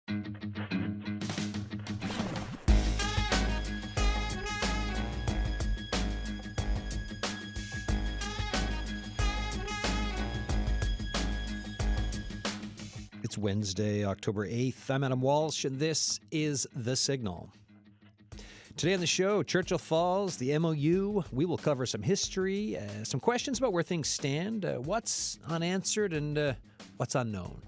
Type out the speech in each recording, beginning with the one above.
It's Wednesday, October 8th. I'm Adam Walsh, and this is The Signal. Today on the show, Churchill Falls, the MOU. We will cover some history, some questions about where things stand, what's unanswered, and what's unknown.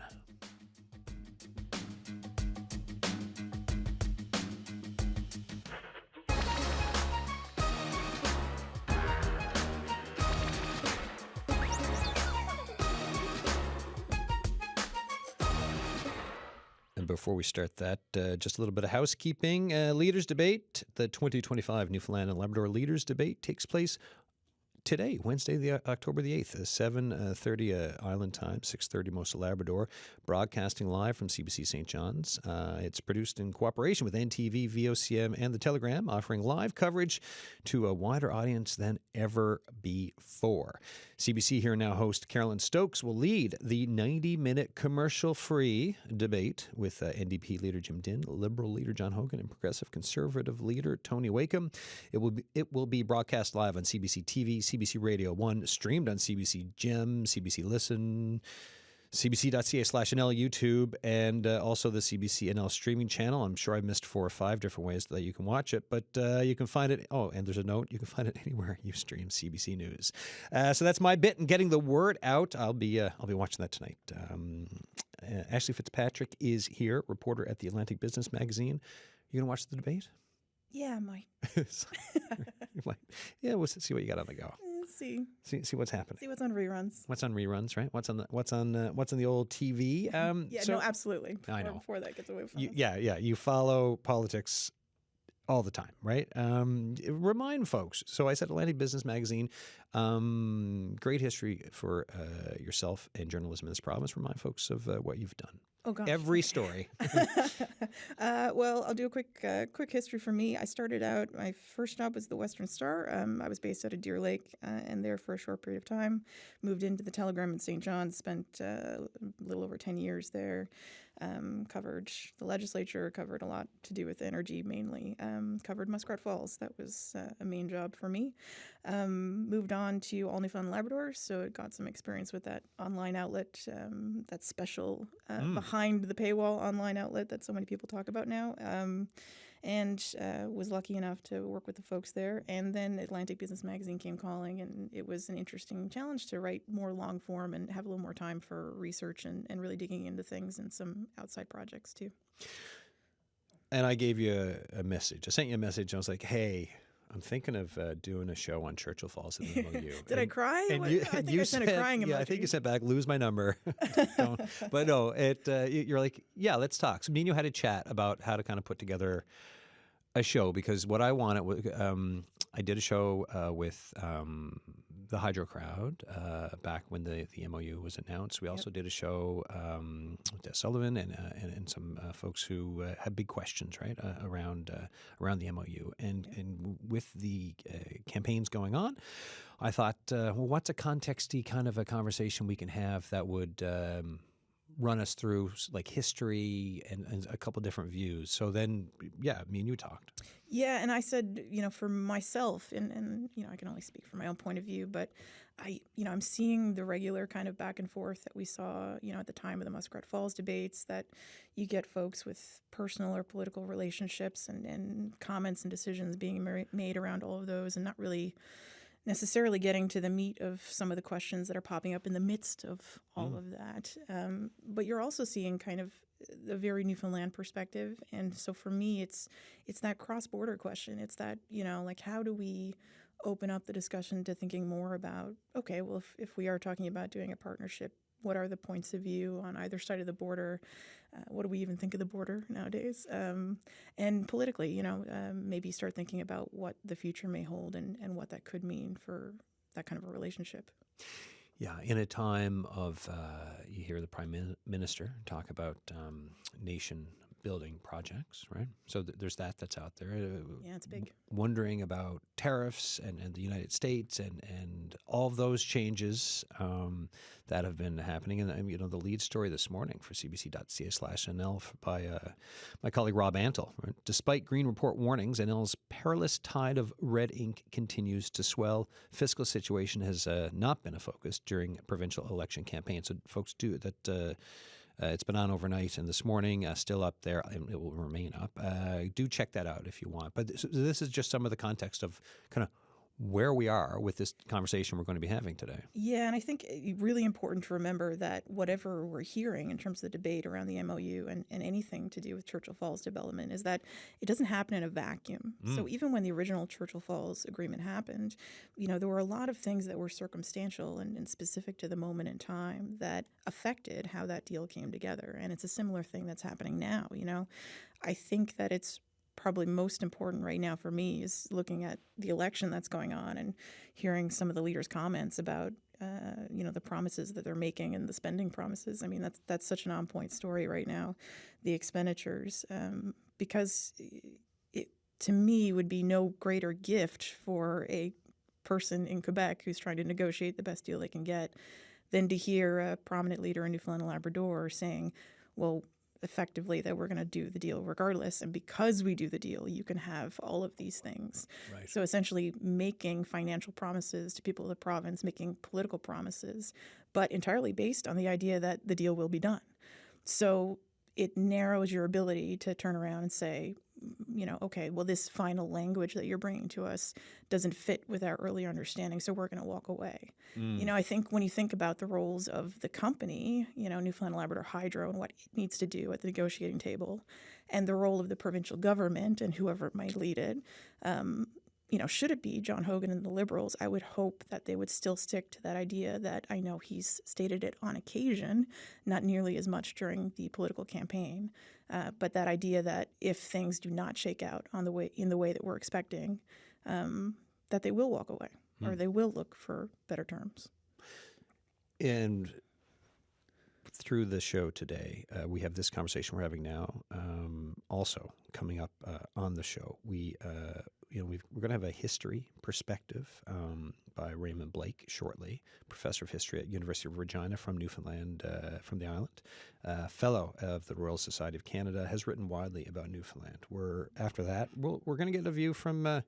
And before we start that, just a little bit of housekeeping. Leaders Debate, the 2025 Newfoundland and Labrador Leaders Debate takes place today, Wednesday, October the 8th, 7:30 Island Time, 6:30 most of Labrador, broadcasting live from CBC St. John's. It's produced in cooperation with NTV, VOCM, and The Telegram, offering live coverage to a wider audience than ever before. CBC Here Now host Carolyn Stokes will lead the 90-minute commercial-free debate with NDP leader Jim Dinn, Liberal leader John Hogan, and Progressive Conservative leader Tony Wakeham. It will be broadcast live on CBC TV, CBC Radio 1, streamed on CBC Gem, CBC Listen, cbc.ca/NL, YouTube, and also the CBC NL streaming channel. I'm sure I missed 4 or 5 different ways that you can watch it, but you can find it. Oh, and there's a note. You can find it anywhere you stream CBC News. So that's my bit in getting the word out. I'll be watching that tonight. Ashley Fitzpatrick is here, reporter at the Atlantic Business Magazine. You going to watch the debate? Yeah, I might. Yeah, we'll see what you got on the go. See what's happening. See what's on reruns. What's on reruns, right? What's on the old TV? No, absolutely. I know. Before that gets away from us. Yeah. You follow politics all the time, right? Remind folks. So I said Atlantic Business Magazine, great history for yourself and journalism in this province. Remind folks of what you've done. Oh, gosh. Every story. Well, I'll do a quick history for me. I started out, my first job was the Western Star. I was based out of Deer Lake and there for a short period of time. Moved into the Telegram in St. John's, spent a little over 10 years there. Covered the legislature, covered a lot to do with energy mainly. Covered Muskrat Falls. That was a main job for me. Moved on to All Newfoundland and Labrador, so got some experience with that online outlet, that special behind the paywall online outlet that so many people talk about now, and was lucky enough to work with the folks there. And then Atlantic Business Magazine came calling, and it was an interesting challenge to write more long form and have a little more time for research and really digging into things and some outside projects too. And I gave you a message. I sent you a message. I was like, hey, I'm thinking of doing a show on Churchill Falls at the MOU. Did I cry? I think I sent a crying emoji. Yeah, I think you sent back, lose my number. But no, you're like, yeah, let's talk. So me and you had a chat about how to kind of put together a show, because what I wanted was, I did a show with the Hydro Crowd back when the MOU was announced. We also did a show with Des Sullivan and some folks who had big questions, right, around the MOU. And with the campaigns going on, I thought, well, what's a contexty kind of a conversation we can have that would run us through like history and a couple different views. So then, yeah, me and you talked. Yeah, and I said, for myself, and I can only speak from my own point of view, but I'm seeing the regular kind of back and forth that we saw, at the time of the Muskrat Falls debates, that you get folks with personal or political relationships and comments and decisions being made around all of those, and not really necessarily getting to the meat of some of the questions that are popping up in the midst of all of that. But you're also seeing kind of a very Newfoundland perspective. And so for me, it's that cross-border question. It's that, how do we open up the discussion to thinking more about, okay, well, if we are talking about doing a partnership, what are the points of view on either side of the border? What do we even think of the border nowadays? And politically, maybe start thinking about what the future may hold and what that could mean for that kind of a relationship. Yeah, in a time of, you hear the Prime Minister talk about nation building projects, right? So there's that's out there. Yeah, it's big. Wondering about tariffs and the United States and all of those changes that have been happening. And the lead story this morning for cbc.ca/NL by my colleague Rob Antle. Right? Despite Green Report warnings, NL's perilous tide of red ink continues to swell. Fiscal situation has not been a focus during provincial election campaigns. So folks do that. It's been on overnight and this morning, still up there, and it will remain up. Do check that out if you want. But this is just some of the context of kind of where we are with this conversation we're going to be having today. Yeah, and I think it's really important to remember that whatever we're hearing in terms of the debate around the MOU and anything to do with Churchill Falls development is that it doesn't happen in a vacuum. So even when the original Churchill Falls agreement happened, there were a lot of things that were circumstantial and specific to the moment in time that affected how that deal came together. And it's a similar thing that's happening now. I think that it's probably most important right now for me is looking at the election that's going on and hearing some of the leaders' comments about, the promises that they're making and the spending promises. I mean, that's such an on-point story right now, the expenditures, because it, to me, would be no greater gift for a person in Quebec who's trying to negotiate the best deal they can get than to hear a prominent leader in Newfoundland and Labrador saying, well, effectively that we're going to do the deal regardless. And because we do the deal, you can have all of these things. Right. So essentially making financial promises to people of the province, making political promises, but entirely based on the idea that the deal will be done. So it narrows your ability to turn around and say, okay, well, this final language that you're bringing to us doesn't fit with our earlier understanding, so we're going to walk away. I think when you think about the roles of the company, Newfoundland and Labrador Hydro and what it needs to do at the negotiating table, and the role of the provincial government and whoever might lead it, should it be John Hogan and the Liberals, I would hope that they would still stick to that idea that I know he's stated it on occasion, not nearly as much during the political campaign, but that idea that if things do not shake out in the way that we're expecting, that they will walk away or they will look for better terms. And through the show today, we have this conversation we're having now. Also coming up on the show, we're going to have a history perspective by Raymond Blake shortly, professor of history at University of Regina from Newfoundland, from the island, fellow of the Royal Society of Canada, has written widely about Newfoundland. After that, we're going to get a view from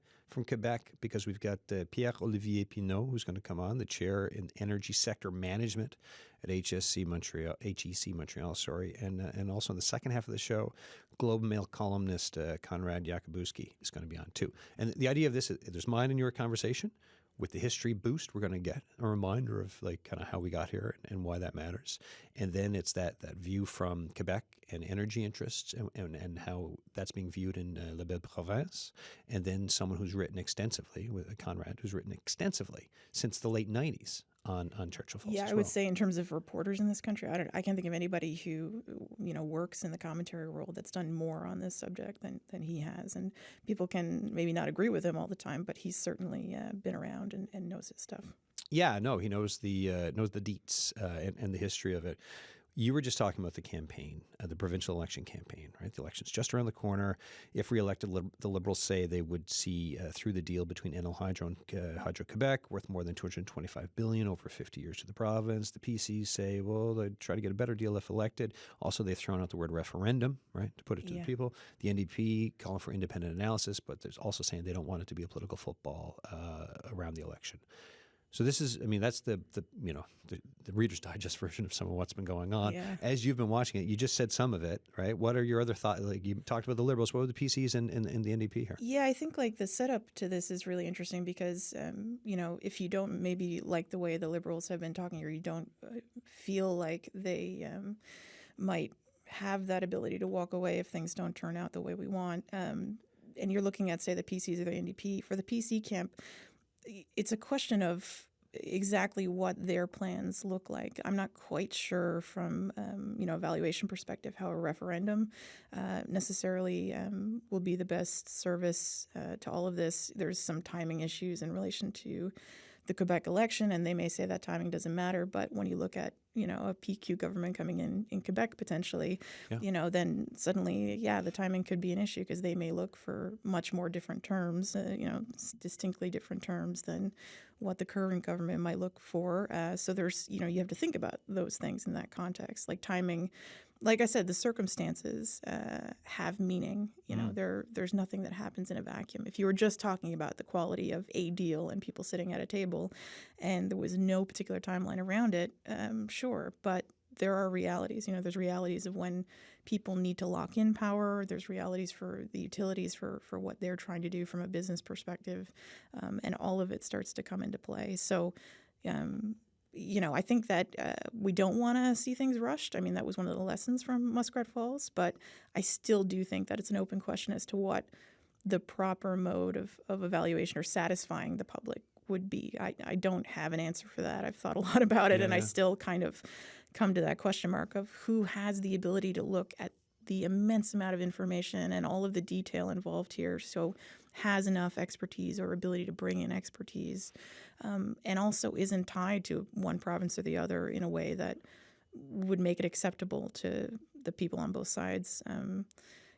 Quebec because we've got Pierre-Olivier Pinault, who's going to come on, the chair in energy sector management at HEC Montreal, and also in the second half of the show, Globe and Mail columnist Konrad Jakubuski is going to be on too. And the idea of this is there's mine and your conversation. With the history boost, we're going to get a reminder of kind of how we got here and why that matters. And then it's that view from Quebec and energy interests and how that's being viewed in La Belle Province. And then someone who's written extensively, with Conrad, who's written extensively since the late 90s on Churchill Falls. Yeah, I would say in terms of reporters in this country, I can't think of anybody who works in the commentary world that's done more on this subject than he has. And people can maybe not agree with him all the time, but he's certainly been around and knows his stuff. Yeah, no, he knows the deets and the history of it. You were just talking about the campaign, the provincial election campaign, right? The election's just around the corner. If re-elected, the Liberals say they would see through the deal between NL Hydro and Hydro Quebec, worth more than $225 billion over 50 years to the province. The PCs say, well, they'd try to get a better deal if elected. Also, they've thrown out the word referendum, right, to put it to the people. The NDP calling for independent analysis, but there's also saying they don't want it to be a political football around the election. So this is, that's the Reader's Digest version of some of what's been going on. Yeah. As you've been watching it, you just said some of it, right? What are your other thoughts? Like you talked about the Liberals. What were the PCs and the NDP here? Yeah, I think the setup to this is really interesting because, if you don't maybe like the way the Liberals have been talking or you don't feel like they might have that ability to walk away if things don't turn out the way we want, and you're looking at, say, the PCs or the NDP, for the PC camp, it's a question of exactly what their plans look like. I'm not quite sure from, evaluation perspective how a referendum necessarily will be the best service to all of this. There's some timing issues in relation to the Quebec election, and they may say that timing doesn't matter. But when you look at, a PQ government coming in Quebec potentially, Yeah. then suddenly, the timing could be an issue because they may look for much more different terms, distinctly different terms than what the current government might look for. So there's, you have to think about those things in that context, like timing. Like I said, the circumstances have meaning. There's nothing that happens in a vacuum. If you were just talking about the quality of a deal and people sitting at a table and there was no particular timeline around it, sure. But there are realities. There's realities of when people need to lock in power. There's realities for the utilities for what they're trying to do from a business perspective. And all of it starts to come into play. So, I think that we don't want to see things rushed. I mean, that was one of the lessons from Muskrat Falls, but I still do think that it's an open question as to what the proper mode of evaluation or satisfying the public would be. I don't have an answer for that. I've thought a lot about it, and I still kind of come to that question mark of who has the ability to look at the immense amount of information and all of the detail involved here, so has enough expertise or ability to bring in expertise, and also isn't tied to one province or the other in a way that would make it acceptable to the people on both sides.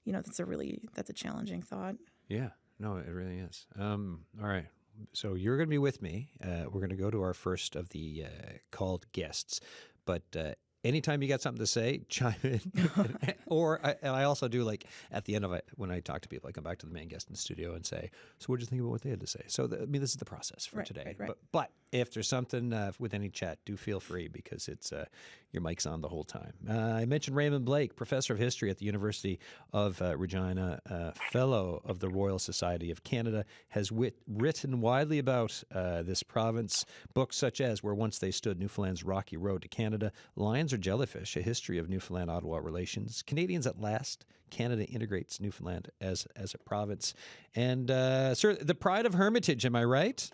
That's a challenging thought. Yeah, no, it really is. All right. So you're going to be with me. We're going to go to our first of the called guests. But anytime you got something to say, chime in. Or I also do, like, at the end of it, when I talk to people, I come back to the main guest in the studio and say, so what did you think about what they had to say? So, this is the process for today. Right. But if there's something with any chat, do feel free, because it's your mic's on the whole time. I mentioned Raymond Blake, professor of history at the University of Regina, fellow of the Royal Society of Canada, has written widely about this province. Books such as Where Once They Stood, Newfoundland's Rocky Road to Canada, Lions or Jellyfish, A History of Newfoundland-Ottawa Relations, Canadians at Last, Canada Integrates Newfoundland as a province. And, sir, the pride of Hermitage, am I right?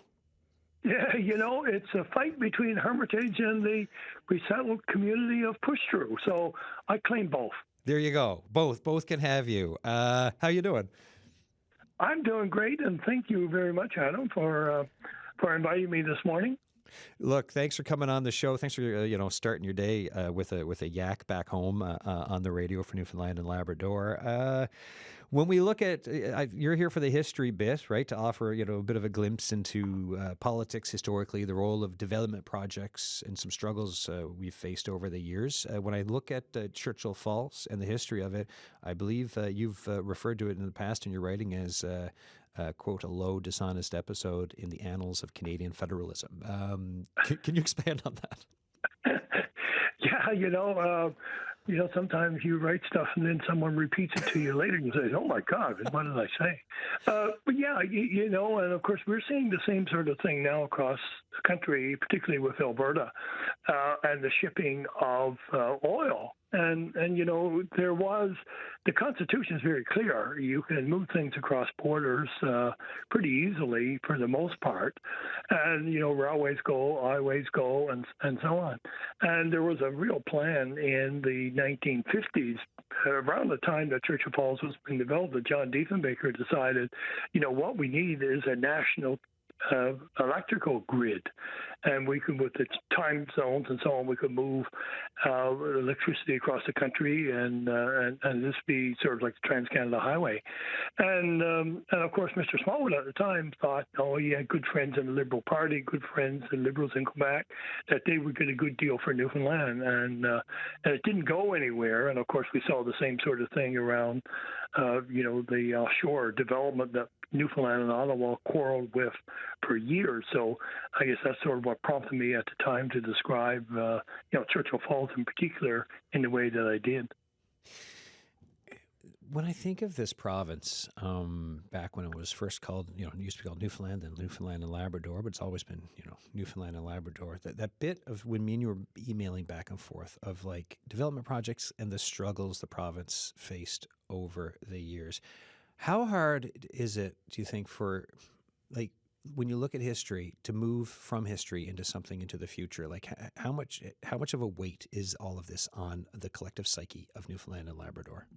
Yeah, it's a fight between Hermitage and the resettled community of Pushthrough. So I claim both. There you go. Both can have you. How you doing? I'm doing great, and thank you very much, Adam, for inviting me this morning. Look, thanks for coming on the show. Thanks for starting your day with a yak back home on the radio for Newfoundland and Labrador. When we look at, you're here for the history bit, right? To offer a bit of a glimpse into politics historically, the role of development projects, and some struggles we've faced over the years. When I look at Churchill Falls and the history of it, I believe you've referred to it in the past in your writing as quote, a low, dishonest episode in the annals of Canadian federalism. Can you expand on that? Yeah, sometimes you write stuff and then someone repeats it to you later and you say, oh my God, what did I say? But yeah, and of course we're seeing the same sort of thing now across the country, particularly with Alberta and the shipping of oil. And the Constitution is very clear. You can move things across borders pretty easily for the most part. And, railways go, highways go, and so on. And there was a real plan in the 1950s, around the time that Churchill Falls was being developed, that John Diefenbaker decided, what we need is a national electrical grid, and we could, with the time zones and so on, we could move electricity across the country, and this be sort of like the Trans-Canada Highway. And of course, Mr. Smallwood at the time thought, he had good friends in the Liberal Party, good friends in Liberals in Quebec, that they would get a good deal for Newfoundland, and it didn't go anywhere. And of course, we saw the same sort of thing around, the offshore development that Newfoundland and Ottawa quarreled with for years. So I guess that's sort of what prompted me at the time to describe, Churchill Falls in particular in the way that I did. When I think of this province, back when it was first called, it used to be called Newfoundland and Labrador, but it's always been, Newfoundland and Labrador. That bit of when me and you were emailing back and forth of like development projects and the struggles the province faced over the years. How hard is it, do you think, for, like, when you look at history, to move from history into something into the future? Like, how much of a weight is all of this on the collective psyche of Newfoundland and Labrador?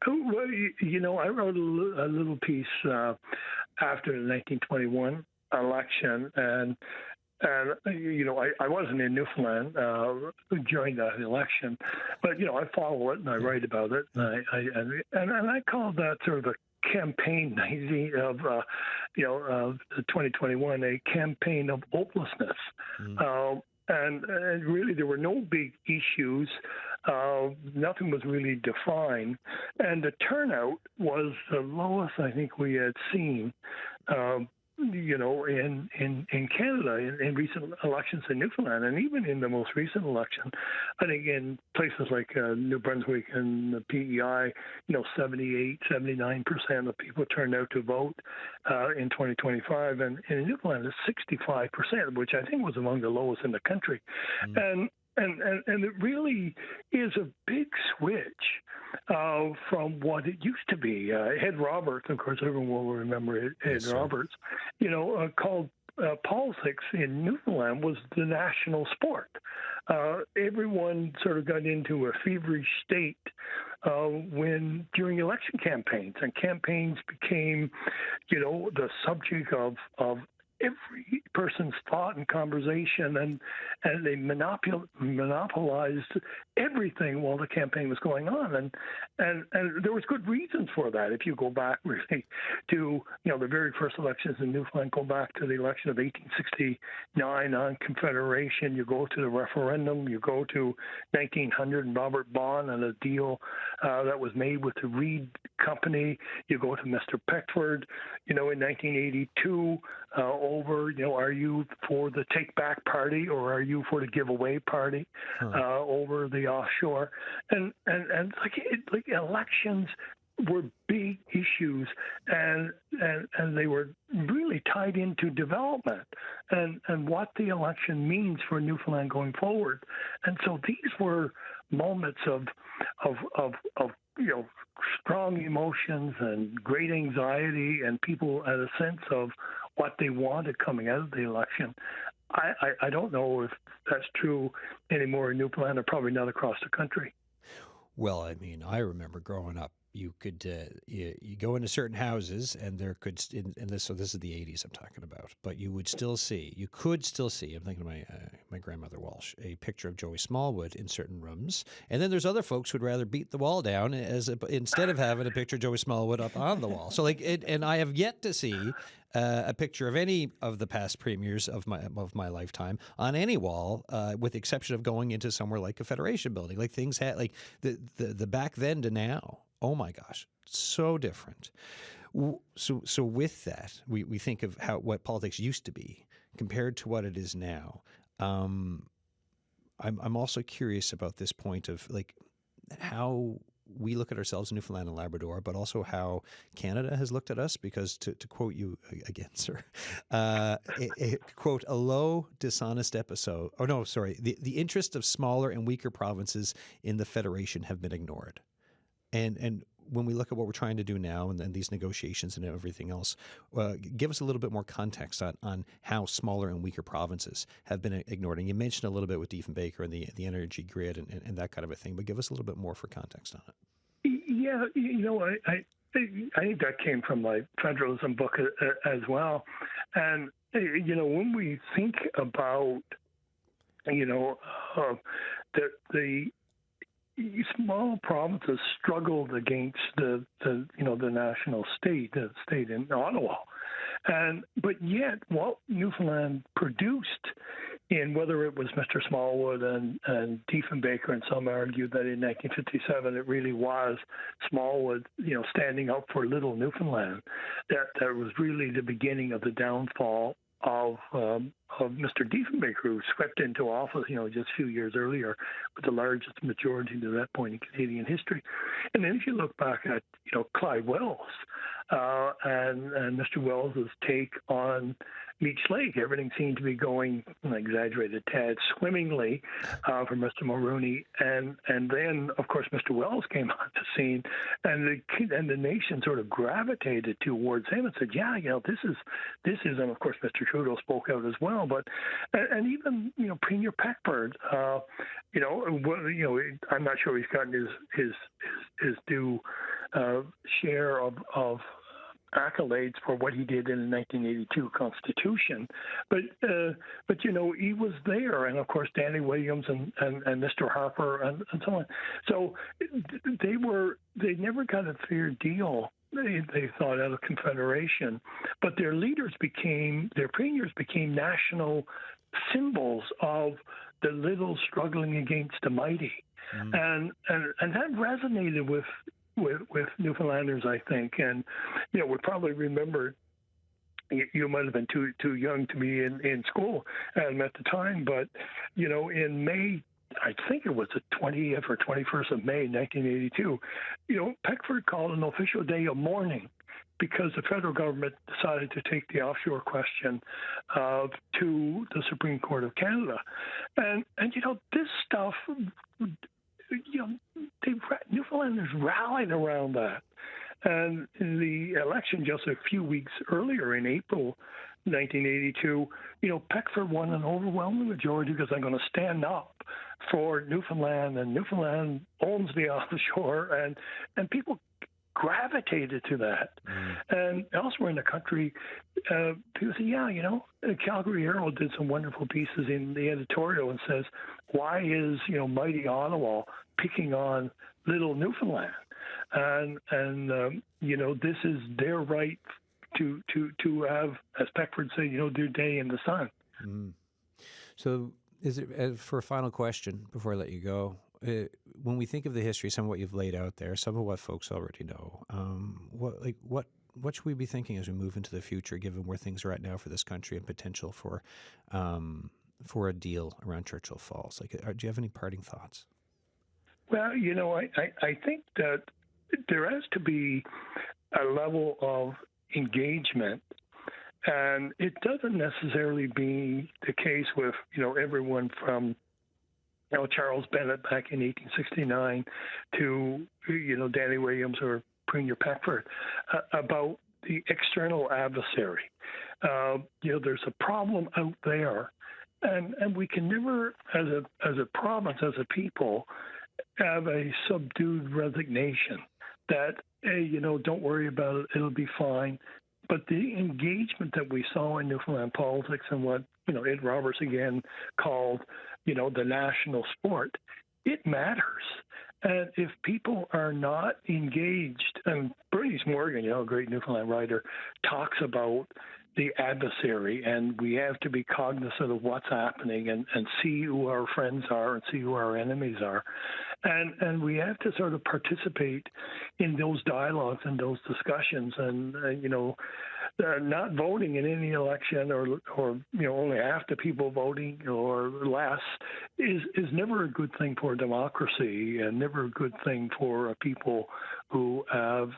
Well, I wrote a little piece after the 1921 election, and I wasn't in Newfoundland during that election, but I follow it and I write about it, and I call that sort of a campaign of 2021, a campaign of hopelessness. And really, there were no big issues. Nothing was really defined. And the turnout was the lowest I think we had seen, in Canada in recent elections in Newfoundland. And even in the most recent election, I think in places like New Brunswick and the PEI, 78, 79% of people turned out to vote in 2025. And in Newfoundland, it's 65%, which I think was among the lowest in the country. And it really is a big switch from what it used to be. Ed Roberts, of course, everyone will remember Ed Roberts, called politics in Newfoundland was the national sport. Everyone sort of got into a feverish state during election campaigns, and campaigns became, the subject of every person's thought and conversation, and they monopolized everything while the campaign was going on, and there was good reasons for that. If you go back really to the very first elections in Newfoundland, go back to the election of 1869 on Confederation, you go to the referendum, you go to 1900 and Robert Bond and a deal that was made with the Reed Company, you go to Mr. Peckford, in 1982. Over, are you for the Take Back Party or are you for the Giveaway Party over the offshore? And like elections were big issues, and they were really tied into development and what the election means for Newfoundland going forward. And so these were moments of strong emotions and great anxiety, and people had a sense of what they wanted coming out of the election. I don't know if that's true anymore in Newfoundland, or probably not across the country. Well, I mean, I remember growing up, you could you go into certain houses, and there could so this is the 80s I'm talking about, but you could still see. I'm thinking of my grandmother Walsh, a picture of Joey Smallwood in certain rooms, and then there's other folks who'd rather beat the wall down instead of having a picture of Joey Smallwood up on the wall. So and I have yet to see a picture of any of the past premiers of my lifetime on any wall, with the exception of going into somewhere like a Federation building. Like things had the back then to now. Oh my gosh, so different. So with that, we think of what politics used to be compared to what it is now. I'm also curious about this point of how we look at ourselves in Newfoundland and Labrador, but also how Canada has looked at us, because to quote you again, sir, quote, a low, dishonest episode. Oh, no, sorry. The interest of smaller and weaker provinces in the Federation have been ignored. And when we look at what we're trying to do now and then these negotiations and everything else, give us a little bit more context on how smaller and weaker provinces have been ignored. And you mentioned a little bit with Diefenbaker and the energy grid and that kind of a thing, but give us a little bit more for context on it. Yeah, I think that came from my federalism book as well. And, when we think about, the small provinces struggled against the national state, the state in Ottawa, but yet what Newfoundland produced, in whether it was Mr. Smallwood and Diefenbaker, and some argued that in 1957 it really was Smallwood, standing up for little Newfoundland, that was really the beginning of the downfall of Mr. Diefenbaker, who swept into office, just a few years earlier, with the largest majority to that point in Canadian history. And then if you look back at, Clyde Wells and Mr. Wells's take on Meech Lake, everything seemed to be going, I exaggerated a tad, swimmingly for Mr. Mulroney. And then, of course, Mr. Wells came on the scene, and the nation sort of gravitated towards him and said, this is, and of course, Mr. Trudeau spoke out as well. But and even Premier Peckford, I'm not sure he's gotten his due share of accolades for what he did in the 1982 Constitution, but he was there, and of course Danny Williams and Mr. Harper and so on. So they never got a fair deal. They thought out of Confederation, but their premiers became national symbols of the little struggling against the mighty, and that resonated with Newfoundlanders, I think. And we probably remember. You might have been too young to be in school at the time, but in May, I think it was the 20th or 21st of May, 1982, Peckford called an official day of mourning because the federal government decided to take the offshore question to the Supreme Court of Canada. And this stuff, Newfoundlanders rallied around that. And in the election just a few weeks earlier, in April 1982, Peckford won an overwhelming majority because I'm going to stand up for Newfoundland, and Newfoundland owns the offshore, and people gravitated to that. And elsewhere in the country, people say, the Calgary Herald did some wonderful pieces in the editorial and says, why is, mighty Ottawa picking on little Newfoundland? And this is their right to have, as Peckford said, their day in the sun. So is it, for a final question before I let you go, when we think of the history, some of what you've laid out there, some of what folks already know, what should we be thinking as we move into the future, given where things are at now for this country and potential for a deal around Churchill Falls? Do you have any parting thoughts? Well, I think that there has to be a level of engagement, and it doesn't necessarily be the case with everyone from Charles Bennett back in 1869 to Danny Williams or Premier Peckford about the external adversary. There's a problem out there, and we can never, as a province, as a people, have a subdued resignation that, hey, don't worry about it, it'll be fine. But the engagement that we saw in Newfoundland politics and what, Ed Roberts again called, the national sport, it matters. And if people are not engaged, and Bernice Morgan, a great Newfoundland writer, talks about the adversary, and we have to be cognizant of what's happening and see who our friends are and see who our enemies are. And we have to sort of participate in those dialogues and those discussions, and not voting in any election or only half the people voting or less is never a good thing for democracy, and never a good thing for people who have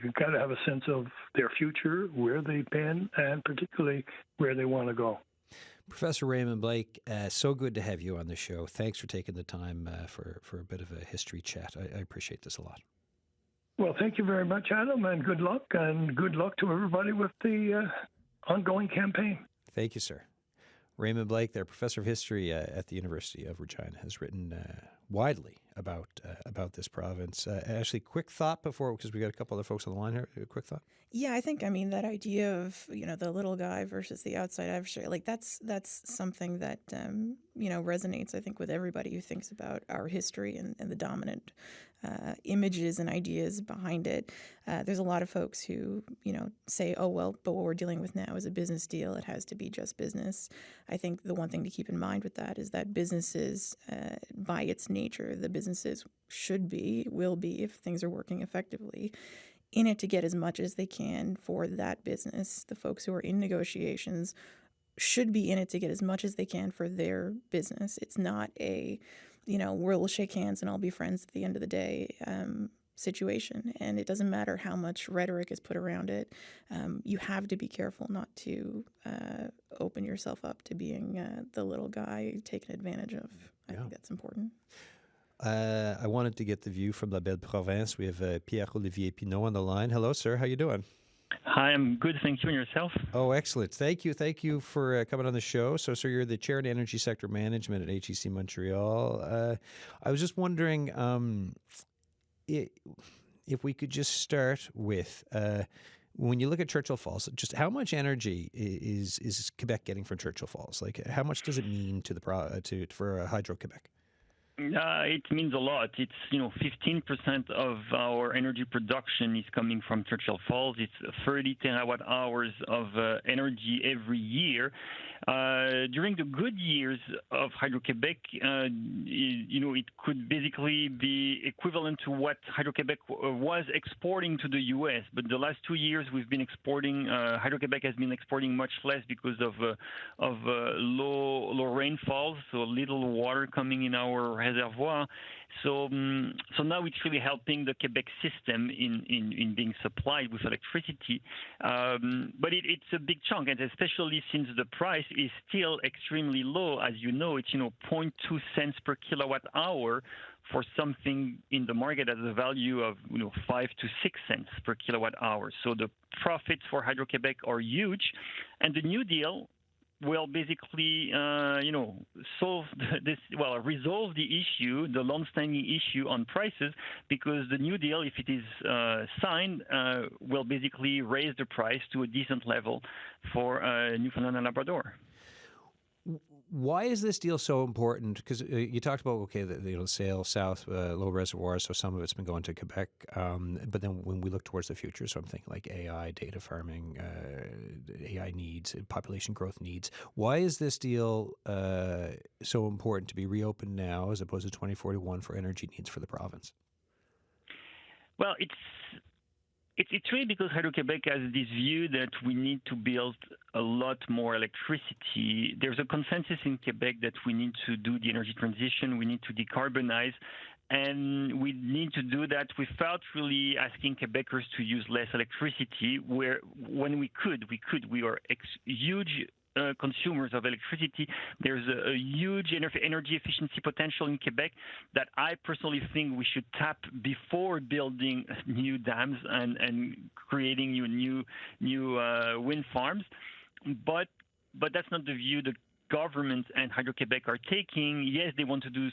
you've got to have a sense of their future, where they've been, and particularly where they want to go. Professor Raymond Blake, so good to have you on the show. Thanks for taking the time for a bit of a history chat. I appreciate this a lot. Well, thank you very much, Adam, and good luck to everybody with the ongoing campaign. Thank you, sir. Raymond Blake, there, professor of history at the University of Regina, has written widely about this province. Ashley, quick thought because we got a couple other folks on the line here. Quick thought. Yeah, I think that idea of the little guy versus the outside adversary, that's something that resonates, I think, with everybody who thinks about our history and the dominant images and ideas behind it. There's a lot of folks who say, oh well, but what we're dealing with now is a business deal. It has to be just business. I think the one thing to keep in mind with that is that businesses, by its nature, the businesses will be, if things are working effectively, in it to get as much as they can for that business. The folks who are in negotiations should be in it to get as much as they can for their business. It's not a, we'll shake hands and I'll be friends at the end of the day situation. And it doesn't matter how much rhetoric is put around it. You have to be careful not to open yourself up to being the little guy taken advantage of. I think that's important. I wanted to get the view from La Belle Province. We have Pierre-Olivier Pinault on the line. Hello, sir. How you doing? Hi, I'm good. Thank you. And yourself? Oh, excellent. Thank you. Thank you for coming on the show. So, sir, you're the chair in energy sector management at HEC Montreal. I was just wondering if we could just start with When you look at Churchill Falls, just how much energy is Quebec getting from Churchill Falls? Like, how much does it mean to for Hydro-Quebec? It means a lot. It's 15% of our energy production is coming from Churchill Falls. It's 30 terawatt hours of energy every year. During the good years of Hydro-Quebec, it could basically be equivalent to what Hydro-Quebec was exporting to the U.S. But the last 2 years, we've been exporting. Hydro-Quebec has been exporting much less because of low rainfalls, so little water coming in our reservoir. So now it's really helping the Quebec system in being supplied with electricity. But it's a big chunk, and especially since the price is still extremely low. As you know, it's 0.2 cents per kilowatt hour for something in the market at a value of 5 to 6 cents per kilowatt hour. So the profits for Hydro-Quebec are huge, and the New Deal will basically, resolve the issue, the long-standing issue on prices, because the New Deal, if it is signed, will basically raise the price to a decent level for Newfoundland and Labrador. Why is this deal so important? Because you talked about, the sail south, low reservoir, so some of it's been going to Quebec. But then when we look towards the future, so I'm thinking like AI, data farming, AI needs, population growth needs. Why is this deal so important to be reopened now as opposed to 2041 for energy needs for the province? Well, it's really because Hydro-Quebec has this view that we need to build a lot more electricity. There's a consensus in Quebec that we need to do the energy transition, we need to decarbonize, and we need to do that without really asking Quebecers to use less electricity, when we could. We are huge consumers of electricity. There's a huge energy efficiency potential in Quebec that I personally think we should tap before building new dams and creating new wind farms. But that's not the view the government and Hydro-Quebec are taking. Yes, they want to do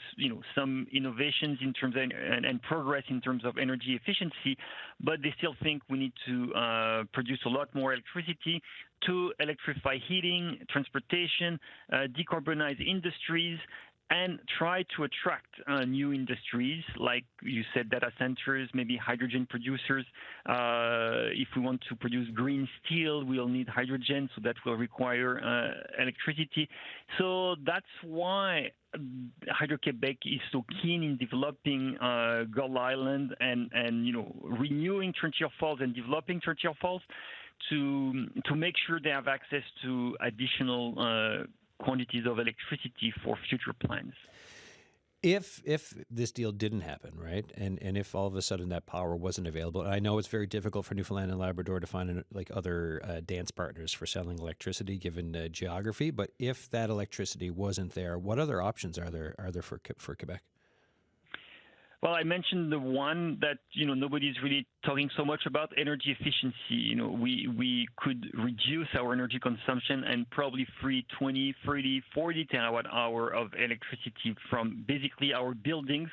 some innovations in terms of, and progress in terms of energy efficiency, but they still think we need to produce a lot more electricity to electrify heating, transportation, decarbonize industries, and try to attract new industries, like you said, data centers, maybe hydrogen producers. If we want to produce green steel, we'll need hydrogen, so that will require electricity. So that's why Hydro-Quebec is so keen in developing Gull Island and renewing Churchill Falls and developing Churchill Falls to make sure they have access to additional quantities of electricity for future plans. If this deal didn't happen, right, and if all of a sudden that power wasn't available, and I know it's very difficult for Newfoundland and Labrador to find other dance partners for selling electricity given geography, but if that electricity wasn't there, what other options are there for Quebec? Well, I mentioned the one that nobody's really talking so much about, energy efficiency. We could reduce our energy consumption and probably free 20, 30, 40 terawatt hour of electricity from basically our buildings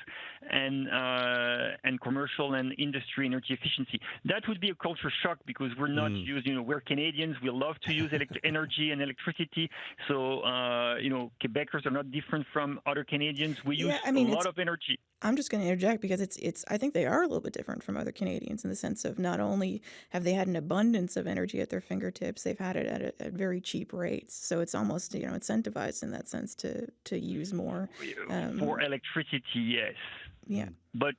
and commercial and industry energy efficiency. That would be a culture shock because we're not used. We're Canadians. We love to use energy and electricity. So Quebecers are not different from other Canadians. We use a lot of energy. I'm just going to interject because it's. I think they are a little bit different from other Canadians in the sense of not only have they had an abundance of energy at their fingertips, they've had it at very cheap rates. So it's almost incentivized in that sense to use more for electricity. Yes. Yeah. But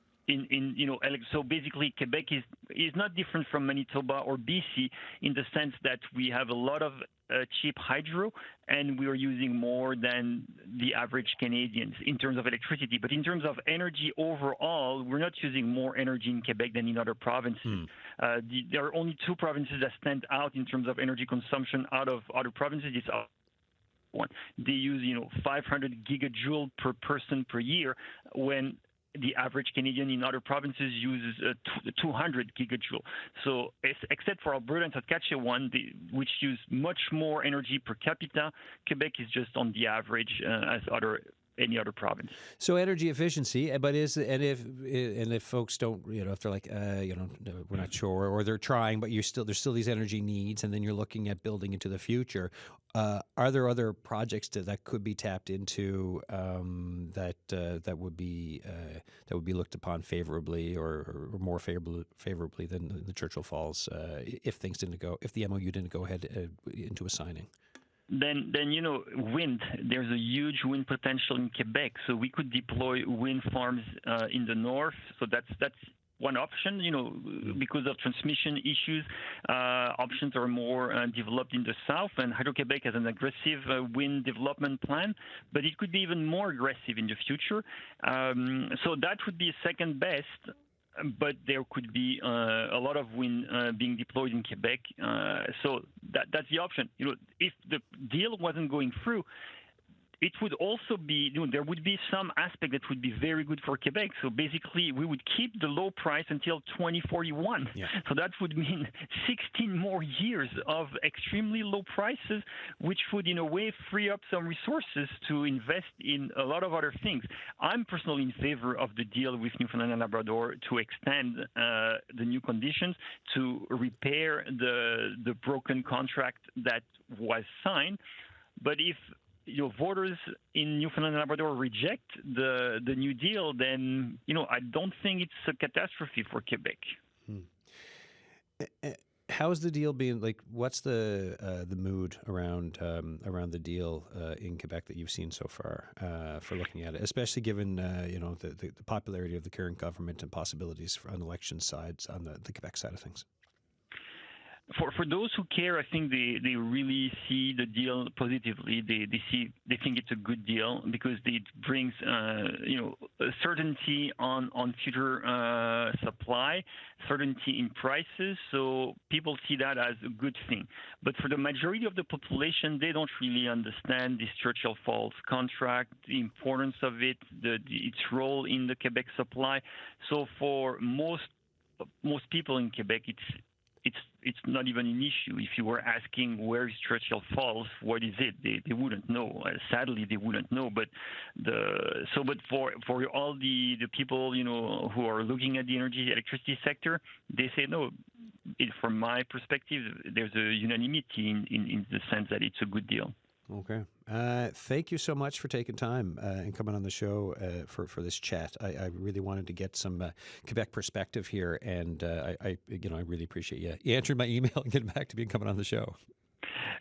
so basically Quebec is not different from Manitoba or BC in the sense that we have a lot of cheap hydro, and we are using more than the average Canadians in terms of electricity. But in terms of energy overall, we're not using more energy in Quebec than in other provinces. There are only two provinces that stand out in terms of energy consumption out of other provinces. It's one. They use 500 gigajoule per person per year, when the average Canadian in other provinces uses 200 gigajoule. So except for Alberta and Saskatchewan, which use much more energy per capita, Quebec is just on the average as other any other province. So energy efficiency, but if folks don't, if they're like, we're not sure, or they're trying, but there's still these energy needs, and then you're looking at building into the future. Are there other projects that could be tapped into that would be looked upon favorably or more favorably than the Churchill Falls if the MOU didn't go ahead into a signing? Then wind. There's a huge wind potential in Quebec, so we could deploy wind farms in the north. So that's one option. Because of transmission issues, options are more developed in the south, and Hydro-Quebec has an aggressive wind development plan, but it could be even more aggressive in the future. So that would be second best. But there could be a lot of wind being deployed in Quebec. So that's the option. If the deal wasn't going through, it would also be, there would be some aspect that would be very good for Quebec. So basically, we would keep the low price until 2041. Yeah. So that would mean 16 more years of extremely low prices, which would, in a way, free up some resources to invest in a lot of other things. I'm personally in favor of the deal with Newfoundland and Labrador to extend the new conditions to repair the broken contract that was signed. But if voters in Newfoundland and Labrador reject the new deal, then I don't think it's a catastrophe for Quebec. How's the deal being? Like, what's the mood around the deal in Quebec that you've seen so far for looking at it, especially given the popularity of the current government and possibilities on election sides on the Quebec side of things? For those who care, I think they really see the deal positively. They think it's a good deal because it brings certainty on future supply, certainty in prices. So people see that as a good thing. But for the majority of the population, they don't really understand this Churchill Falls contract, the importance of it, its role in the Quebec supply. So for most people in Quebec, it's not even an issue. If you were asking where is Churchill Falls, what is it, they wouldn't know. Sadly, they wouldn't know. But for all the people who are looking at the electricity sector, they say no. From my perspective, there's a unanimity in the sense that it's a good deal. Okay. Thank you so much for taking time and coming on the show for this chat. I really wanted to get some Quebec perspective here, and I really appreciate you. You answered my email and getting back to me and coming on the show.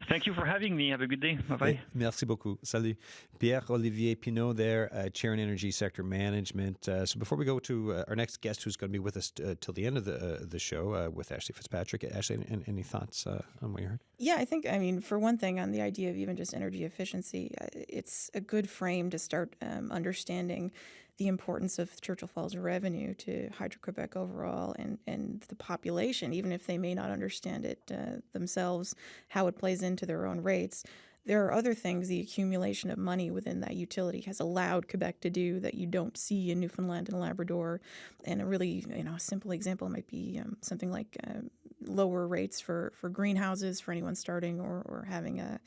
Thank you for having me. Have a good day. Bye-bye. Merci beaucoup. Salut. Pierre-Olivier Pinault there, Chair in Energy Sector Management. So before we go to our next guest, who's going to be with us till the end of the show with Ashley Fitzpatrick. Ashley, any thoughts on what you heard? Yeah, I think, for one thing, on the idea of even just energy efficiency, it's a good frame to start understanding the importance of Churchill Falls revenue to Hydro-Quebec overall and the population, even if they may not understand it themselves, how it plays into their own rates. There are other things the accumulation of money within that utility has allowed Quebec to do that you don't see in Newfoundland and Labrador. And a really, a simple example might be something like lower rates for greenhouses for anyone starting or having a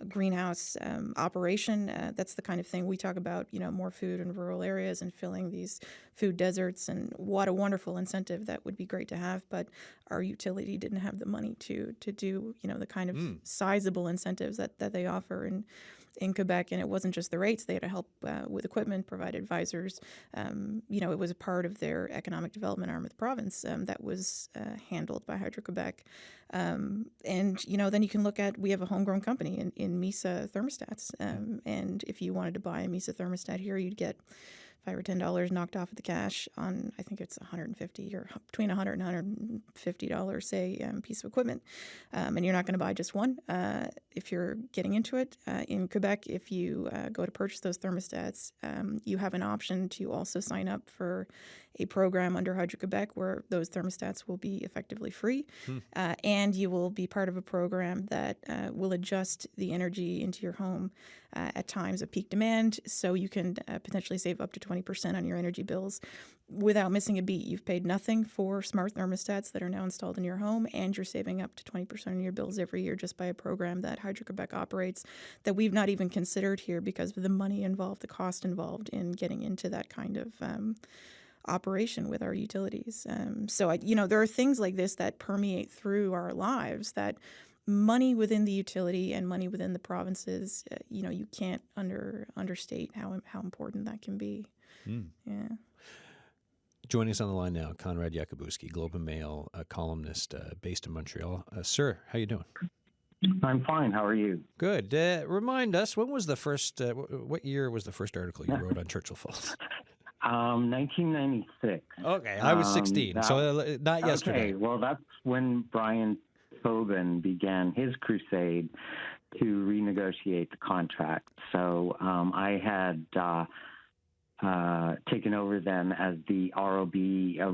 greenhouse operation. That's the kind of thing we talk about, more food in rural areas and filling these food deserts. And what a wonderful incentive that would be great to have. But our utility didn't have the money to do, the kind of sizable incentives that they offer in Quebec. And it wasn't just the rates. They had to help with equipment, provide advisors. It was a part of their economic development arm of the province that was handled by Hydro-Quebec. And, then you can look at, we have a homegrown company in Mesa thermostats. And if you wanted to buy a Mesa thermostat here, you'd get $5 or $10 knocked off of the cash on, I think it's $150 or between $100 and $150, say, piece of equipment. And you're not going to buy just one. If you're getting into it in Quebec, if you go to purchase those thermostats, you have an option to also sign up for a program under Hydro-Quebec where those thermostats will be effectively free, and you will be part of a program that will adjust the energy into your home at times of peak demand, so you can potentially save up to 20% on your energy bills without missing a beat. You've paid nothing for smart thermostats that are now installed in your home, and you're saving up to 20% on your bills every year just by a program that Hydro-Quebec operates that we've not even considered here because of the money involved, the cost involved in getting into that kind of operation with our utilities. So, there are things like this that permeate through our lives that money within the utility and money within the provinces, you can't understate how important that can be. Yeah. Joining us on the line now, Conrad Yakubuski, Globe and Mail columnist based in Montreal. Sir, how you doing? I'm fine. How are you? Good. Remind us, when was the first? What year was the first article you wrote on Churchill Falls? 1996. Okay, I was 16, so not yesterday. Okay, well, that's when Brian Tobin began his crusade to renegotiate the contract. So I had taken over then as the ROB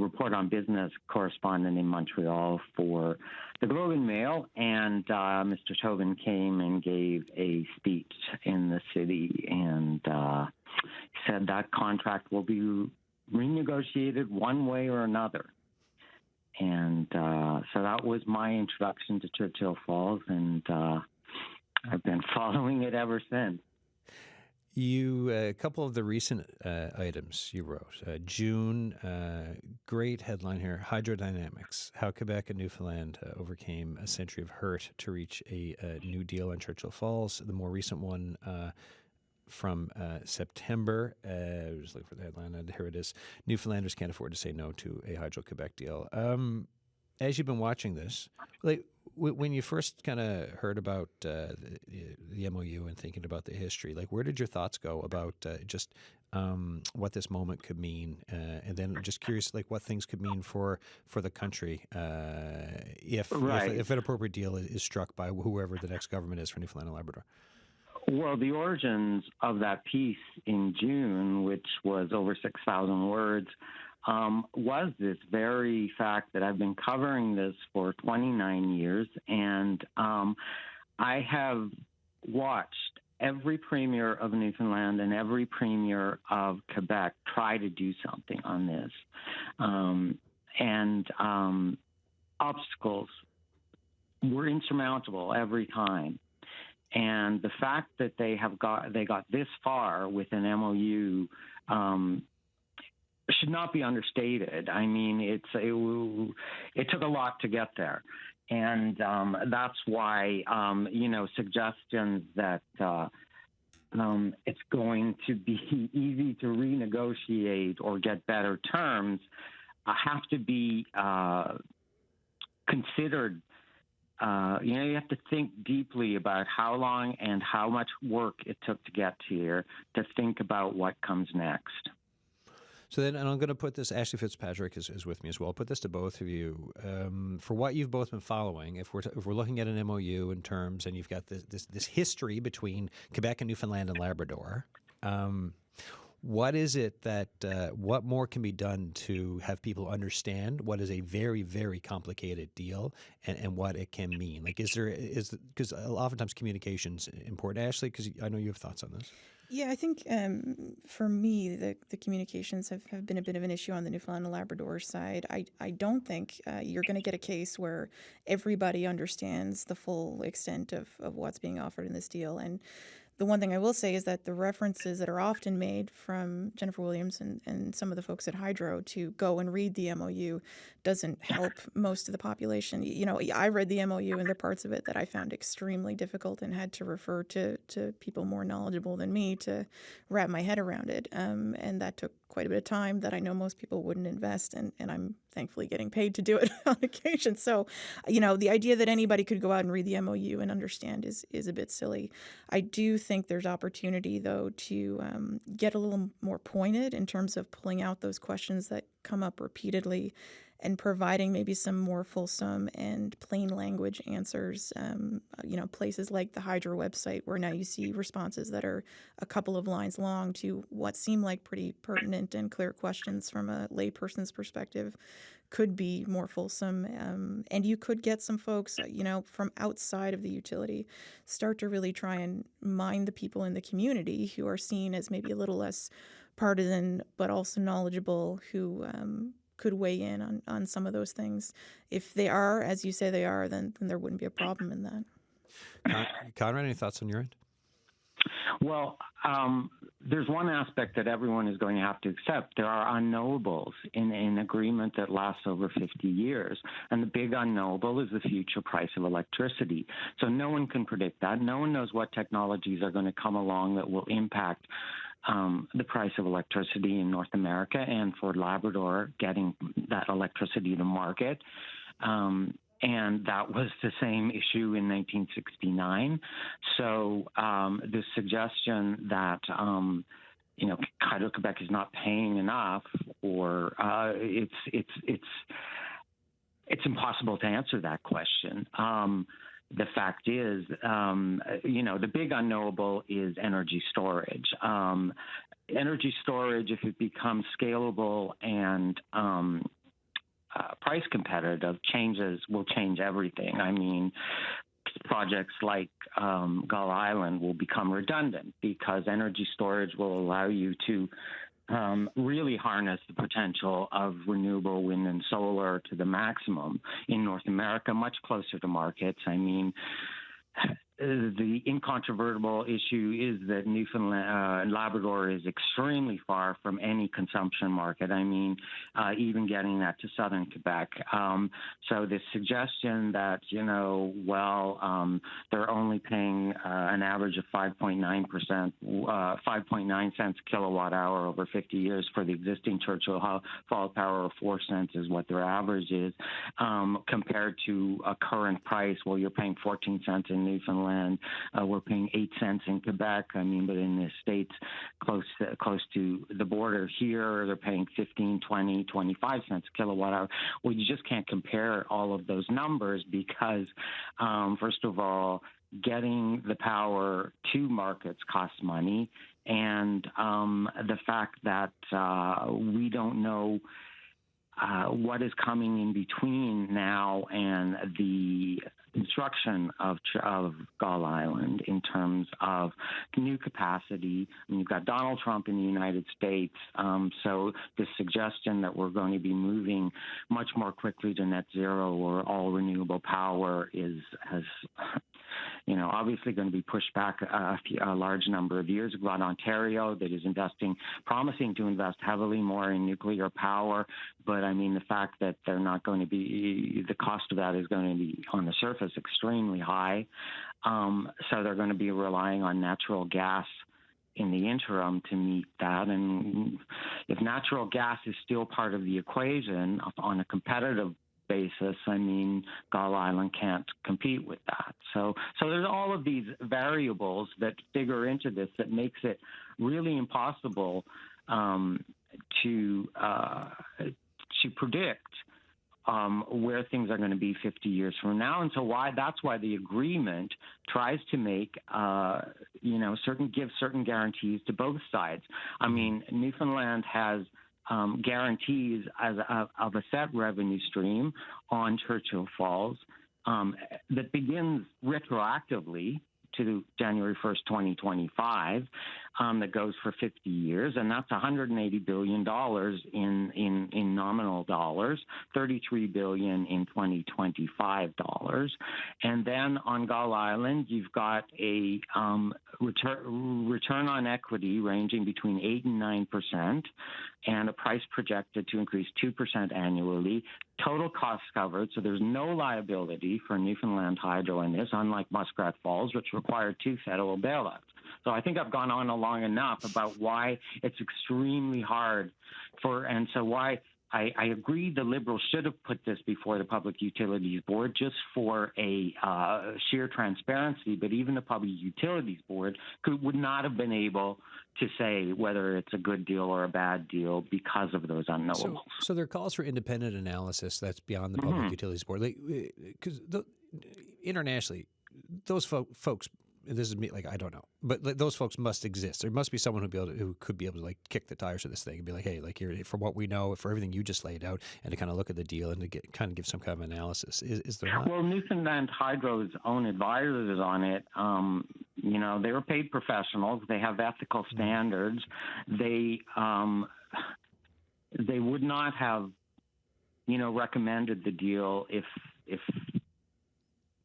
Report on Business correspondent in Montreal for the Globe and Mail, and Mr. Tobin came and gave a speech in the city and said that contract will be renegotiated one way or another. And so that was my introduction to Churchill Falls, and I've been following it ever since. A couple of the recent items you wrote. June, great headline here, Hydrodynamics, how Quebec and Newfoundland overcame a century of hurt to reach a new deal on Churchill Falls. The more recent one from September, I was looking for the headline, and here it is, Newfoundlanders can't afford to say no to a Hydro-Quebec deal. As you've been watching this, like when you first kind of heard about the MOU and thinking about the history, like where did your thoughts go about just what this moment could mean, and then just curious, like what things could mean for the country if an appropriate deal is struck by whoever the next government is for Newfoundland and Labrador. Well, the origins of that piece in June, which was over 6,000 words, was this very fact that I've been covering this for 29 years, and I have watched every premier of Newfoundland and every premier of Quebec try to do something on this. And obstacles were insurmountable every time. And the fact that they got this far with an MOU should not be understated. I mean, it took a lot to get there, and that's why suggestions that it's going to be easy to renegotiate or get better terms have to be considered. You have to think deeply about how long and how much work it took to get here to think about what comes next. So then, and I'm going to put this, Ashley Fitzpatrick is with me as well. I'll put this to both of you. For what you've both been following, if we're looking at an MOU in terms, and you've got this history between Quebec and Newfoundland and Labrador, what is it that, what more can be done to have people understand what is a very, very complicated deal and what it can mean? Like, because oftentimes communication's important. Ashley, because I know you have thoughts on this. Yeah, I think for me, the communications have been a bit of an issue on the Newfoundland and Labrador side. I don't think you're going to get a case where everybody understands the full extent of what's being offered in this deal. And the one thing I will say is that the references that are often made from Jennifer Williams and some of the folks at Hydro to go and read the MOU doesn't help most of the population. I read the MOU, and there are parts of it that I found extremely difficult and had to refer to people more knowledgeable than me to wrap my head around it. And that took quite a bit of time that I know most people wouldn't invest, and I'm thankfully getting paid to do it on occasion. So, the idea that anybody could go out and read the MOU and understand is a bit silly. I do think there's opportunity, though, to get a little more pointed in terms of pulling out those questions that come up repeatedly and providing maybe some more fulsome and plain language answers. Places like the Hydro website, where now you see responses that are a couple of lines long to what seem like pretty pertinent and clear questions from a layperson's perspective, could be more fulsome. And you could get some folks, from outside of the utility start to really try and mind the people in the community who are seen as maybe a little less partisan, but also knowledgeable, who could weigh in on some of those things. If they are, as you say they are, then there wouldn't be a problem in that. Conrad, any thoughts on your end? Well, there's one aspect that everyone is going to have to accept. There are unknowables in an agreement that lasts over 50 years. And the big unknowable is the future price of electricity. So no one can predict that. No one knows what technologies are going to come along that will impact the price of electricity in North America and for Labrador getting that electricity to market. And that was the same issue in 1969. So the suggestion that Hydro-Quebec is not paying enough, or it's impossible to answer that question. The fact is, the big unknowable is energy storage. Energy storage, if it becomes scalable and price competitive, will change everything. I mean, projects like Gull Island will become redundant because energy storage will allow you to really harness the potential of renewable wind and solar to the maximum in North America, much closer to markets. I mean, the incontrovertible issue is that Newfoundland and Labrador is extremely far from any consumption market. I mean, even getting that to southern Quebec. So the suggestion that, they're only paying an average of 5.9%, 5.9 cents kilowatt hour over 50 years for the existing Churchill Falls power, of 4 cents is what their average is, compared to a current price. Well, you're paying 14 cents in Newfoundland. We're paying 8 cents in Quebec. I mean, but in the States close to the border here, they're paying 15, 20, 25 cents a kilowatt hour. Well, you just can't compare all of those numbers because, first of all, getting the power to markets costs money. And the fact that we don't know what is coming in between now and the construction of Gull Island in terms of new capacity. I mean, you've got Donald Trump in the United States, so the suggestion that we're going to be moving much more quickly to net zero or all renewable power has obviously going to be pushed back a large number of years. We've got Ontario that is promising to invest heavily more in nuclear power, but I mean, the fact that they're not going to be, the cost of that is going to be on the surface extremely high. So they're going to be relying on natural gas in the interim to meet that. And if natural gas is still part of the equation on a competitive basis, I mean, Gull Island can't compete with that. So there's all of these variables that figure into this that makes it really impossible to predict where things are going to be 50 years from now. And so that's why the agreement tries to make, give certain guarantees to both sides. I mean, Newfoundland has guarantees of a set revenue stream on Churchill Falls that begins retroactively to January 1st, 2025, that goes for 50 years, and that's $180 billion in nominal dollars, $33 billion in 2025 dollars. And then on Gull Island, you've got a return on equity ranging between 8 and 9%, and a price projected to increase 2% annually. Total cost covered, so there's no liability for Newfoundland Hydro in this, unlike Muskrat Falls, which required 2 federal bailouts. So I think I've gone on long enough about why it's extremely hard and so why I agree the Liberals should have put this before the Public Utilities Board just for a sheer transparency, but even the Public Utilities Board would not have been able to say whether it's a good deal or a bad deal because of those unknowables. So there are calls for independent analysis that's beyond the Public Utilities Board. Because internationally, those folks, this is me, like, I don't know, but those folks must exist. There must be someone who could be able to like kick the tires of this thing and be like, hey, like here, from what we know, for everything you just laid out, and to kind of look at the deal and to kind of give some kind of analysis. Is there not? Well, Newfoundland Hydro's own advisors on it, they were paid professionals. They have ethical standards. They would not have, recommended the deal if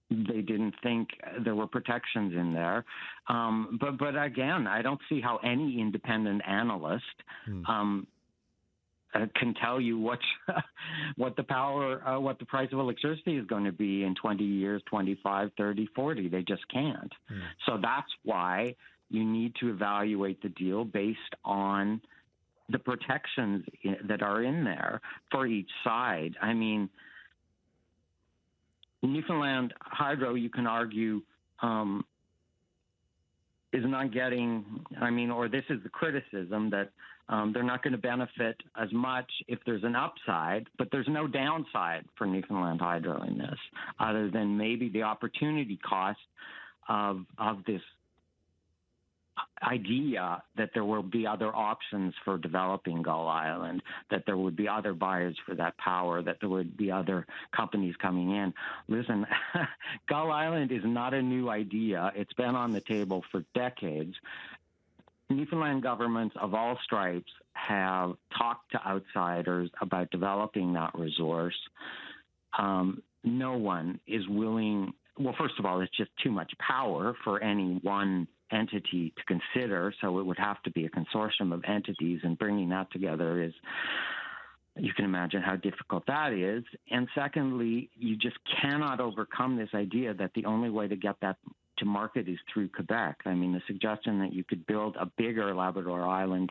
they didn't think there were protections in there. But again, I don't see how any independent analyst can tell you what the price of electricity is going to be in 20 years, 25, 30, 40. They just can't. So that's why you need to evaluate the deal based on the protections that are in there for each side. I mean, Newfoundland Hydro, you can argue, is not getting, or this is the criticism that they're not going to benefit as much if there's an upside, but there's no downside for Newfoundland Hydro in this, other than maybe the opportunity cost of this idea that there will be other options for developing Gull Island, that there would be other buyers for that power, that there would be other companies coming in. Listen, Gull Island is not a new idea. It's been on the table for decades. Newfoundland governments of all stripes have talked to outsiders about developing that resource. No one is willing. Well, first of all, it's just too much power for any one entity to consider, so it would have to be a consortium of entities, and bringing that together is, you can imagine how difficult that is. And secondly, you just cannot overcome this idea that the only way to get that to market is through Quebec. I mean, the suggestion that you could build a bigger Labrador Island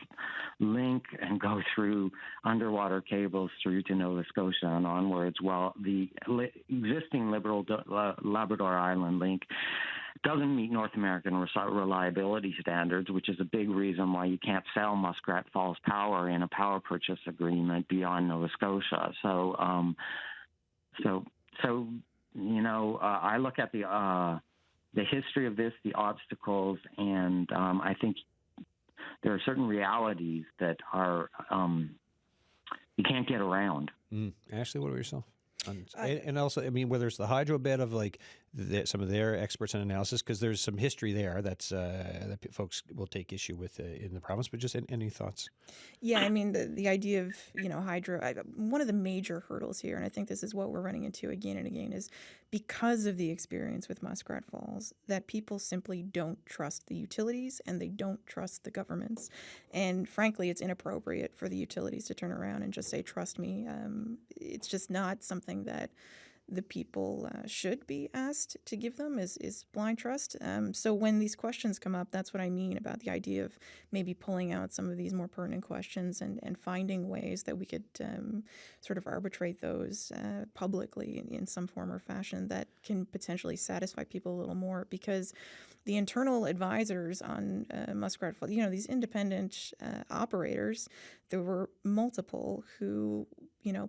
link and go through underwater cables through to Nova Scotia and onwards, well, the existing Labrador Island link doesn't meet North American reliability standards, which is a big reason why you can't sell Muskrat Falls Power in a power purchase agreement beyond Nova Scotia. I look at the history of this, the obstacles, and I think there are certain realities that are you can't get around. Ashley, what about yourself? And also, whether it's the hydro bed of like some of their experts in analysis, because there's some history there that's that folks will take issue with in the province. But just any thoughts? Yeah, the idea of hydro. One of the major hurdles here, and I think this is what we're running into again and again, is because of the experience with Muskrat Falls, that people simply don't trust the utilities and they don't trust the governments. And frankly, it's inappropriate for the utilities to turn around and just say, "Trust me." It's just not something that the people should be asked to give them is blind trust. So when these questions come up, that's what I mean about the idea of maybe pulling out some of these more pertinent questions and finding ways that we could sort of arbitrate those publicly in some form or fashion that can potentially satisfy people a little more, because the internal advisors on Muskrat Falls, these independent operators, there were multiple who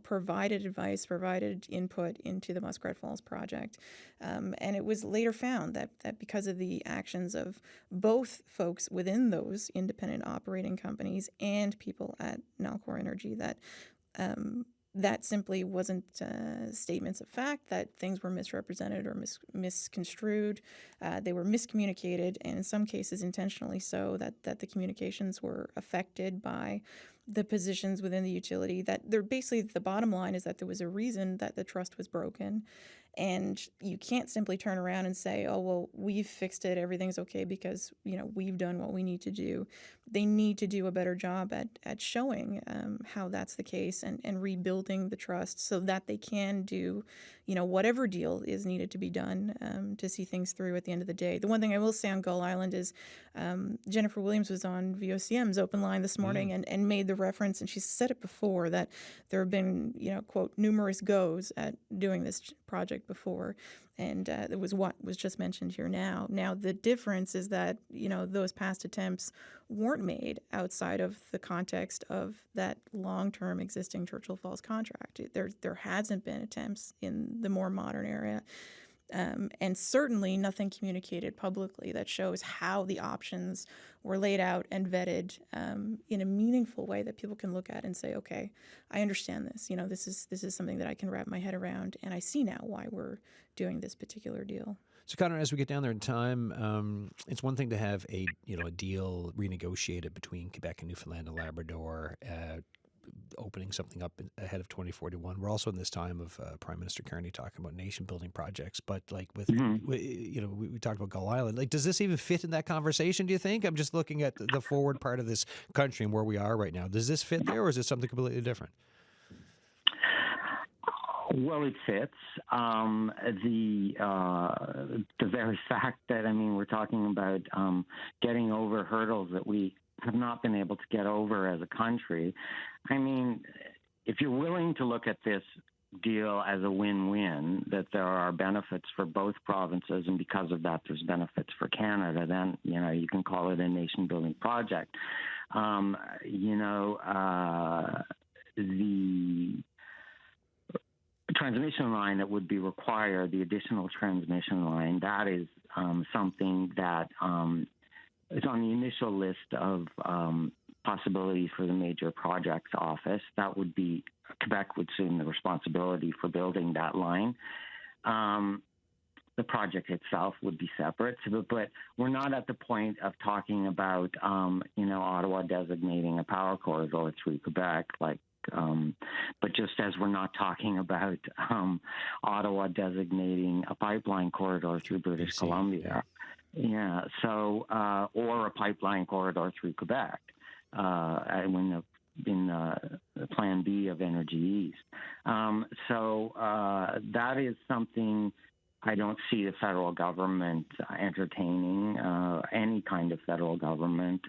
provided advice, provided input into the Muskrat Falls project. And it was later found that because of the actions of both folks within those independent operating companies and people at Nalcor Energy, that simply wasn't statements of fact, that things were misrepresented or misconstrued. They were miscommunicated, and in some cases intentionally so, that the communications were affected by the positions within the utility. That they're basically, the bottom line is that there was a reason that the trust was broken. And you can't simply turn around and say, oh, well, we've fixed it, everything's okay because, we've done what we need to do. They need to do a better job at showing how that's the case and rebuilding the trust so that they can do, whatever deal is needed to be done to see things through at the end of the day. The one thing I will say on Gull Island is Jennifer Williams was on VOCM's Open Line this morning and made the reference, and she said it before, that there have been, quote, numerous goes at doing this project before. And it was what was just mentioned here now. Now, the difference is that, those past attempts weren't made outside of the context of that long-term existing Churchill Falls contract. There hasn't been attempts in the more modern era. And certainly nothing communicated publicly that shows how the options were laid out and vetted in a meaningful way that people can look at and say, okay, I understand this. This is something that I can wrap my head around, and I see now why we're doing this particular deal. So, Connor, as we get down there in time, it's one thing to have a deal renegotiated between Quebec and Newfoundland and Labrador, opening something up ahead of 2041. We're also in this time of Prime Minister Carney talking about nation-building projects. But like with, we talked about Gull Island. Like, does this even fit in that conversation, do you think? I'm just looking at the forward part of this country and where we are right now. Does this fit there, or is it something completely different? Well, it fits. The very fact that, we're talking about getting over hurdles that we have not been able to get over as a country. If you're willing to look at this deal as a win-win, that there are benefits for both provinces, and because of that there's benefits for Canada, then, you can call it a nation-building project. The transmission line that would be required, the additional transmission line, that is something that is on the initial list of possibilities for the Major Projects Office. That would be, Quebec would assume the responsibility for building that line. The project itself would be separate, but we're not at the point of talking about, Ottawa designating a power corridor through Quebec, but just as we're not talking about Ottawa designating a pipeline corridor through British Columbia. Yeah. So, or a pipeline corridor through Quebec, in the Plan B of Energy East. That is something I don't see the federal government entertaining, any kind of federal government.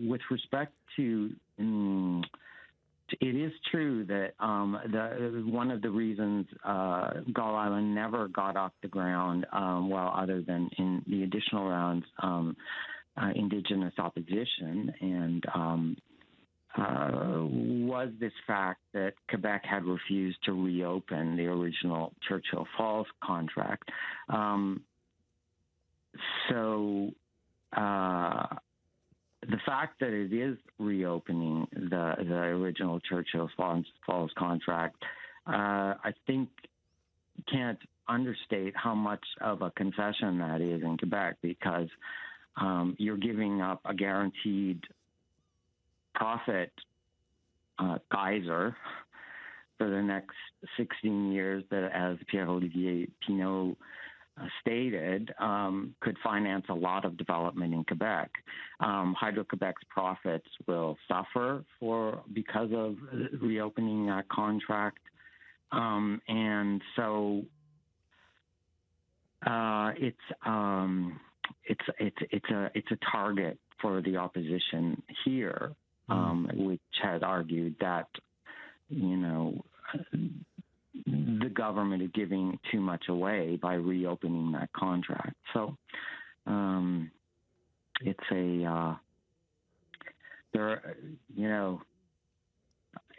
With respect to, it is true that one of the reasons Gull Island never got off the ground, other than in the additional rounds, Indigenous opposition, and was this fact that Quebec had refused to reopen the original Churchill Falls contract. The fact that it is reopening the original Churchill Falls contract, I think can't understate how much of a concession that is in Quebec, because you're giving up a guaranteed profit geyser for the next 16 years that, as Pierre-Olivier Pinault stated, could finance a lot of development in Quebec. Hydro-Quebec's profits will suffer because of reopening that contract. And so it's a target for the opposition here, which has argued that, the government is giving too much away by reopening that contract. So it's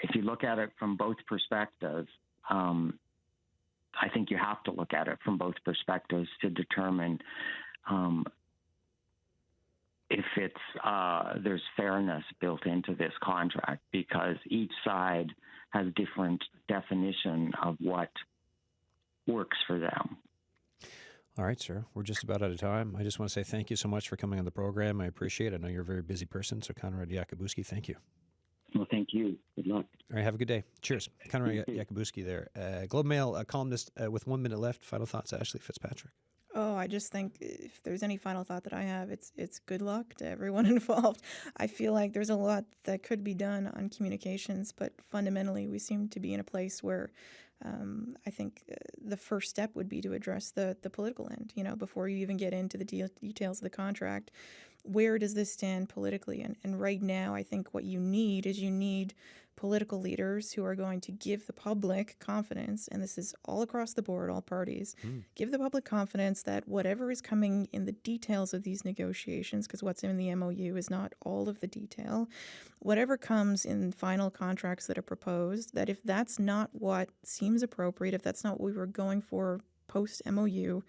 if you look at it from both perspectives, I think you have to look at it from both perspectives to determine if there's fairness built into this contract, because each side has different definition of what works for them. All right, sir. We're just about out of time. I just want to say thank you so much for coming on the program. I appreciate it. I know you're a very busy person, so Conrad Yakubuski, thank you. Well, thank you. Good luck. All right, have a good day. Cheers. Conrad Jakubuski there. Globe Mail columnist with 1 minute left. Final thoughts, Ashley Fitzpatrick. Oh, I just think if there's any final thought that I have, it's good luck to everyone involved. I feel like there's a lot that could be done on communications, but fundamentally we seem to be in a place where I think the first step would be to address the political end, before you even get into the details of the contract. Where does this stand politically? And right now, I think what you need political leaders who are going to give the public confidence, and this is all across the board, all parties, give the public confidence that whatever is coming in the details of these negotiations, because what's in the MOU is not all of the detail, whatever comes in final contracts that are proposed, that if that's not what seems appropriate, if that's not what we were going for post-MOU,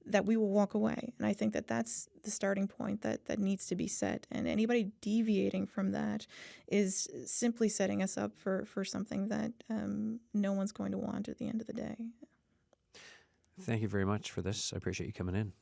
that we will walk away. And I think that that's the starting point that needs to be set. And anybody deviating from that is simply setting us up for something that no one's going to want at the end of the day. Thank you very much for this. I appreciate you coming in.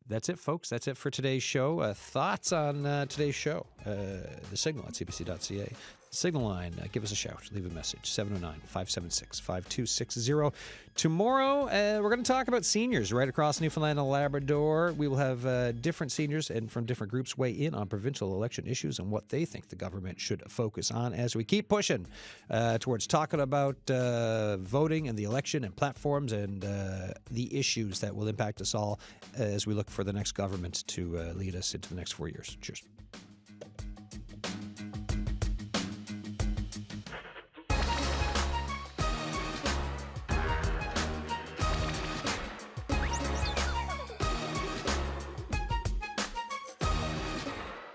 That's it, folks. That's it for today's show. Thoughts on today's show? The Signal at cbc.ca. Signal line, give us a shout. Leave a message, 709-576-5260. Tomorrow, we're going to talk about seniors right across Newfoundland and Labrador. We will have different seniors and from different groups weigh in on provincial election issues and what they think the government should focus on as we keep pushing towards talking about voting and the election and platforms and the issues that will impact us all as we look for the next government to lead us into the next 4 years. Cheers.